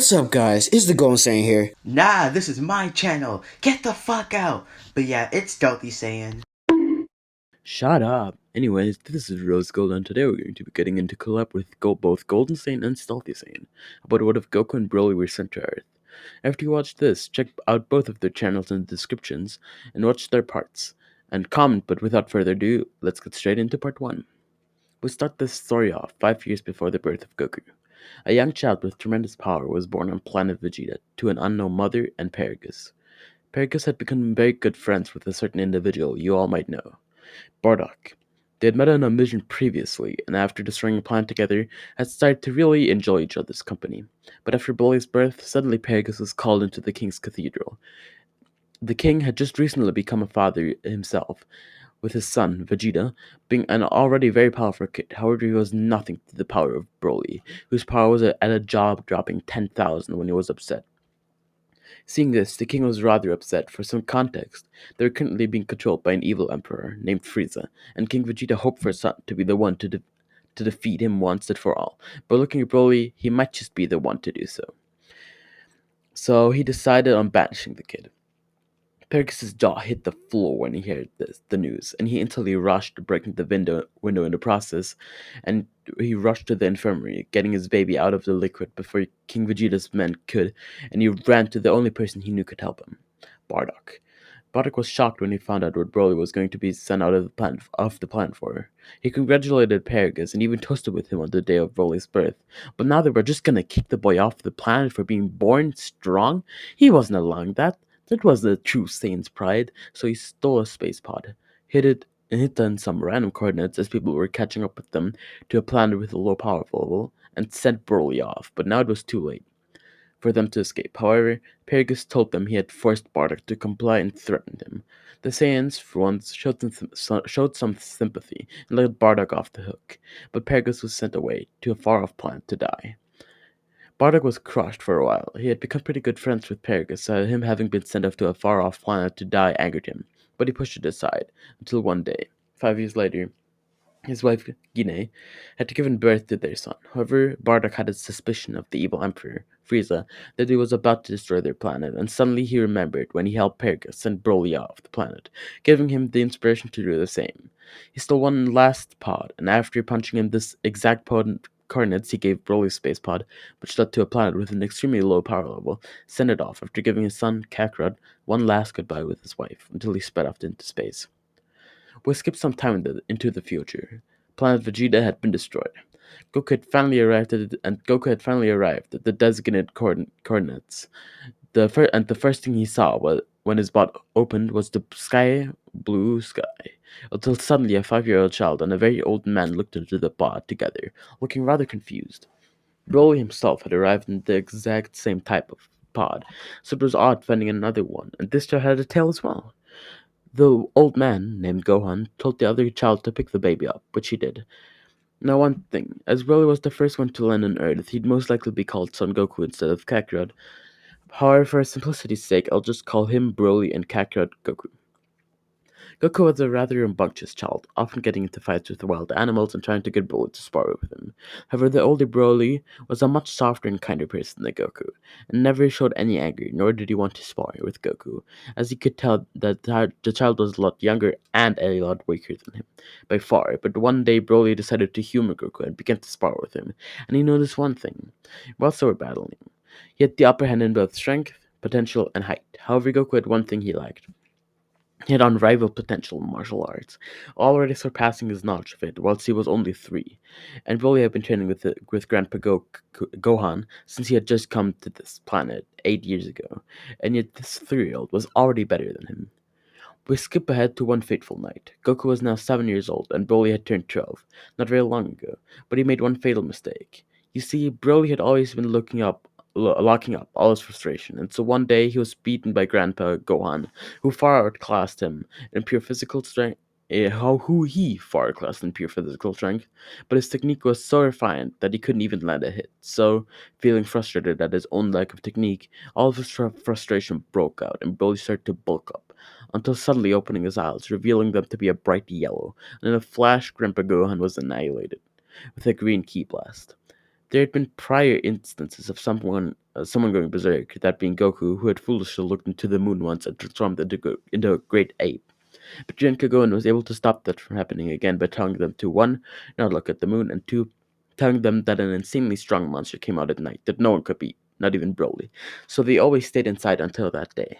What's up, guys? It's the Golden Saiyan here. Nah, this is my channel. Get the fuck out. But yeah, it's Stealthy Saiyan. Shut up. Anyways, this is Rose Gold, and today we're going to be getting into collab with both Golden Saiyan and Stealthy Saiyan about what if Goku and Broly were sent to Earth. After you watch this, check out both of their channels in the descriptions and watch their parts. And comment, but without further ado, let's get straight into part 1. We start this story off 5 years before the birth of Goku. A young child with tremendous power was born on planet Vegeta to an unknown mother and Paragus. Paragus had become very good friends with a certain individual you all might know. Bardock. They had met on a mission previously, and after destroying a planet together, had started to really enjoy each other's company. But after Broly's birth, suddenly Pegasus was called into the king's cathedral. The king had just recently become a father himself, with his son, Vegeta, being an already very powerful kid. However, he was nothing to the power of Broly, whose power was at a job dropping 10,000 when he was upset. Seeing this, the king was rather upset. For some context, they were currently being controlled by an evil emperor named Frieza, and King Vegeta hoped for his son to be the one to defeat him once and for all. But looking at Broly, he might just be the one to do so. So he decided on banishing the kid. Pericles' jaw hit the floor when he heard the news, and he instantly rushed, breaking the window in the process, and he rushed to the infirmary, getting his baby out of the liquid before King Vegeta's men could, and he ran to the only person he knew could help him, Bardock. Bardock was shocked when he found out what Broly was going to be sent out of the planet for. He congratulated Paragus and even toasted with him on the day of Broly's birth. But now they were just gonna kick the boy off the planet for being born strong? He wasn't allowing that. That was the true Saiyan's pride, so he stole a space pod, hit in some random coordinates as people were catching up with them to a planet with a low power level, and sent Broly off, but now it was too late for them to escape. However, Paragus told them he had forced Bardock to comply and threatened him. The Saiyans, for once, showed some sympathy and let Bardock off the hook, but Paragus was sent away to a far-off planet to die. Bardock was crushed for a while. He had become pretty good friends with Paragus, so him having been sent off to a far-off planet to die angered him, but he pushed it aside, until one day, 5 years later, his wife, Gine, had given birth to their son. However, Bardock had a suspicion of the evil Emperor, Frieza, that he was about to destroy their planet, and suddenly he remembered when he helped Paragus send Broly off the planet, giving him the inspiration to do the same. He stole one last pod, and after punching in this exact pod coordinates, he gave Broly's space pod, which led to a planet with an extremely low power level, sent it off after giving his son, Kakarot, one last goodbye with his wife, until he sped off into space. We skipped some time into the future. Planet Vegeta had been destroyed. Goku had finally arrived at the designated coordinates. The first thing he saw was when his bot opened was the blue sky. Until suddenly a 5-year-old child and a very old man looked into the bot together, looking rather confused. Broly himself had arrived in the exact same type of pod, so it was odd finding another one, and this child had a tail as well. The old man, named Gohan, told the other child to pick the baby up, which he did. Now one thing, as Broly was the first one to land on Earth, he'd most likely be called Son Goku instead of Kakarot. However, for simplicity's sake, I'll just call him Broly and Kakarot Goku. Goku was a rather rambunctious child, often getting into fights with wild animals and trying to get Broly to spar with him. However, the older Broly was a much softer and kinder person than Goku, and never showed any anger, nor did he want to spar with Goku, as he could tell that the child was a lot younger and a lot weaker than him, by far. But one day, Broly decided to humor Goku and began to spar with him, and he noticed one thing. Whilst they were battling, he had the upper hand in both strength, potential, and height. However, Goku had one thing he lacked. He had unrivaled potential in martial arts, already surpassing his knowledge of it whilst he was only 3, and Broly had been training with Grandpa Gohan since he had just come to this planet 8 years ago, and yet this 3-year-old was already better than him. We skip ahead to one fateful night. Goku was now 7 years old, and Broly had turned 12, not very long ago, but he made one fatal mistake. You see, Broly had always been locking up all his frustration, and so one day he was beaten by Grandpa Gohan, who far outclassed him in pure physical strength. Who he far outclassed in pure physical strength, but his technique was so refined that he couldn't even land a hit. So, feeling frustrated at his own lack of technique, all of his frustration broke out, and Broly started to bulk up, until suddenly opening his eyes, revealing them to be a bright yellow, and in a flash, Grandpa Gohan was annihilated with a green ki blast. There had been prior instances of someone going berserk, that being Goku, who had foolishly looked into the moon once and transformed into a great ape. But Jiren Kagone was able to stop that from happening again by telling them to one, not look at the moon, and two, telling them that an insanely strong monster came out at night that no one could beat, not even Broly. So they always stayed inside until that day.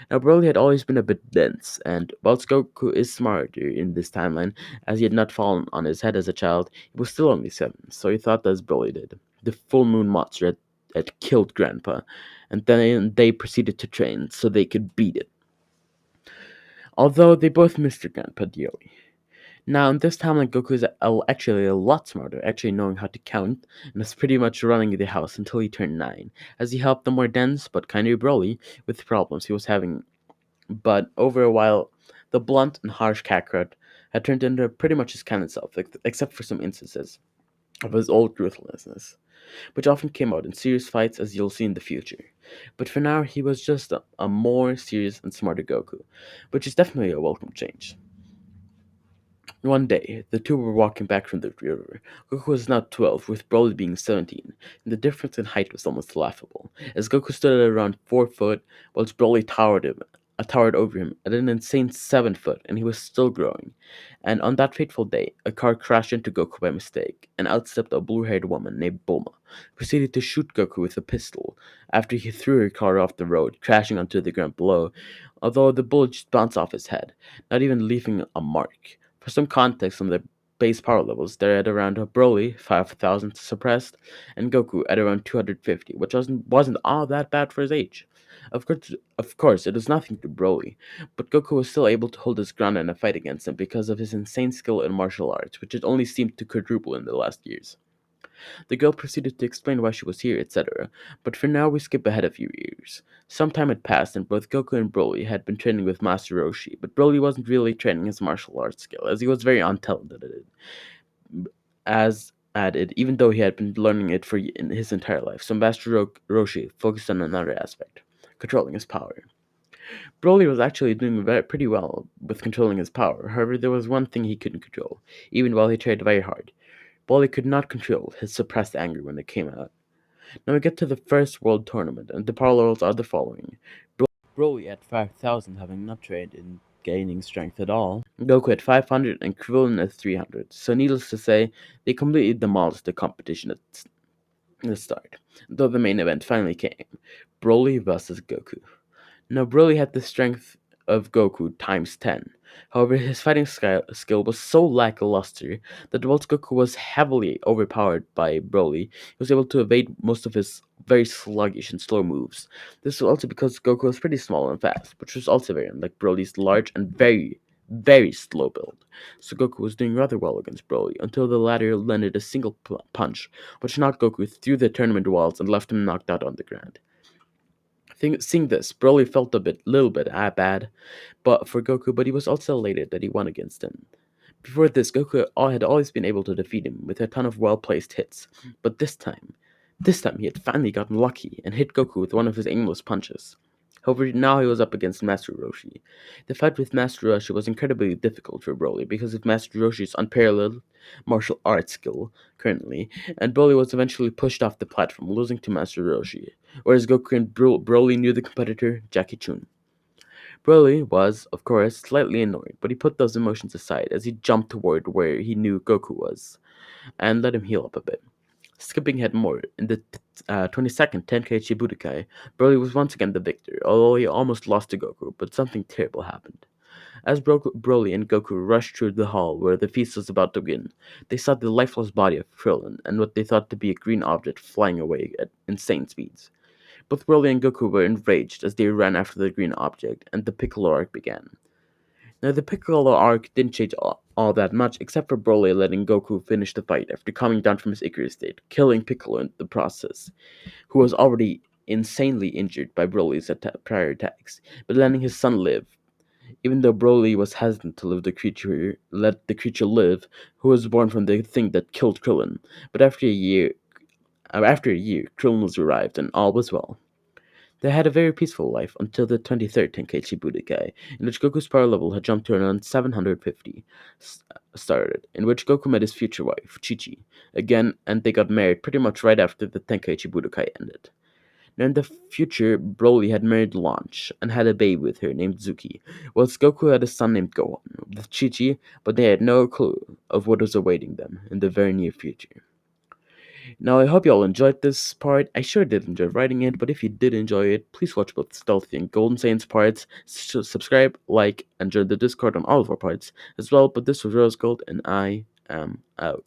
Now, Broly had always been a bit dense, and whilst Goku is smarter in this timeline, as he had not fallen on his head as a child, he was still only 7, so he thought as Broly did. The full moon monster had killed Grandpa, and then they proceeded to train so they could beat it. Although they both missed their Grandpa dearly. Now, in this timeline, Goku is actually a lot smarter, actually knowing how to count, and is pretty much running the house until he turned 9, as he helped the more dense but kinder Broly with the problems he was having. But over a while, the blunt and harsh Kakarot had turned into pretty much his canon self, except for some instances of his old ruthlessness, which often came out in serious fights, as you'll see in the future. But for now, he was just a more serious and smarter Goku, which is definitely a welcome change. One day, the two were walking back from the river. Goku was now 12, with Broly being 17, and the difference in height was almost laughable, as Goku stood at around 4 foot, whilst Broly towered over him at an insane 7 foot, and he was still growing. And on that fateful day, a car crashed into Goku by mistake, and out stepped a blue-haired woman named Bulma, who proceeded to shoot Goku with a pistol after he threw her car off the road, crashing onto the ground below, although the bullet just bounced off his head, not even leaving a mark. For some context on the base power levels, they're at around Broly, 5,000 suppressed, and Goku at around 250, which wasn't all that bad for his age. Of course, it was nothing to Broly, but Goku was still able to hold his ground in a fight against him because of his insane skill in martial arts, which had only seemed to quadruple in the last years. The girl proceeded to explain why she was here, etc., but for now we skip ahead a few years. Some time had passed, and both Goku and Broly had been training with Master Roshi, but Broly wasn't really training his martial arts skill, as he was very untalented at it, even though he had been learning it for in his entire life. So Master Roshi focused on another aspect, controlling his power. Broly was actually doing pretty well with controlling his power. However, there was one thing he couldn't control, even while he tried very hard. Broly could not control his suppressed anger when it came out. Now we get to the first world tournament, and the parallels are the following. Broly at 5,000 having not trained in gaining strength at all, Goku at 500 and Krillin at 300. So needless to say, they completely demolished the competition at the start, though the main event finally came. Broly versus Goku. Now, Broly had the strength of Goku times 10. However, his fighting skill was so lackluster that whilst Goku was heavily overpowered by Broly, he was able to evade most of his very sluggish and slow moves. This was also because Goku was pretty small and fast, which was also very unlike Broly's large and very, very slow build. So Goku was doing rather well against Broly until the latter landed a single punch, which knocked Goku through the tournament walls and left him knocked out on the ground. Seeing this, Broly felt little bit bad, but for Goku, but he was also elated that he won against him. Before this, Goku had always been able to defeat him with a ton of well-placed hits, but this time he had finally gotten lucky and hit Goku with one of his aimless punches. However, now he was up against Master Roshi. The fight with Master Roshi was incredibly difficult for Broly because of Master Roshi's unparalleled martial arts skill currently, and Broly was eventually pushed off the platform, losing to Master Roshi, whereas Goku and Broly knew the competitor, Jackie Chun. Broly was, of course, slightly annoyed, but he put those emotions aside as he jumped toward where he knew Goku was, and let him heal up a bit. Skipping ahead more, in the 22nd Tenkaichi Budokai, Broly was once again the victor, although he almost lost to Goku, but something terrible happened. As Broly and Goku rushed through the hall where the feast was about to begin, they saw the lifeless body of Krillin and what they thought to be a green object flying away at insane speeds. Both Broly and Goku were enraged as they ran after the green object, and the Piccolo arc began. Now, the Piccolo arc didn't change all that much, except for Broly letting Goku finish the fight after coming down from his Icarus state, killing Piccolo in the process, who was already insanely injured by Broly's prior attacks, but letting his son live. Even though Broly was hesitant to let the creature live, who was born from the thing that killed Krillin. But after a year, Krillin was revived, and all was well. They had a very peaceful life until the 23rd Tenkaichi Budokai, in which Goku's power level had jumped to around 750, started, in which Goku met his future wife, Chi-Chi, again, and they got married pretty much right after the Tenkaichi Budokai ended. Now, in the future, Broly had married Launch and had a baby with her named Zuki, whilst Goku had a son named Gohan with Chi-Chi, but they had no clue of what was awaiting them in the very near future. Now, I hope you all enjoyed this part. I sure did enjoy writing it, but if you did enjoy it, please watch both Stealthy and Golden Saints parts. Subscribe, like, and join the Discord on all of our parts as well. But this was Rose Gold, and I am out.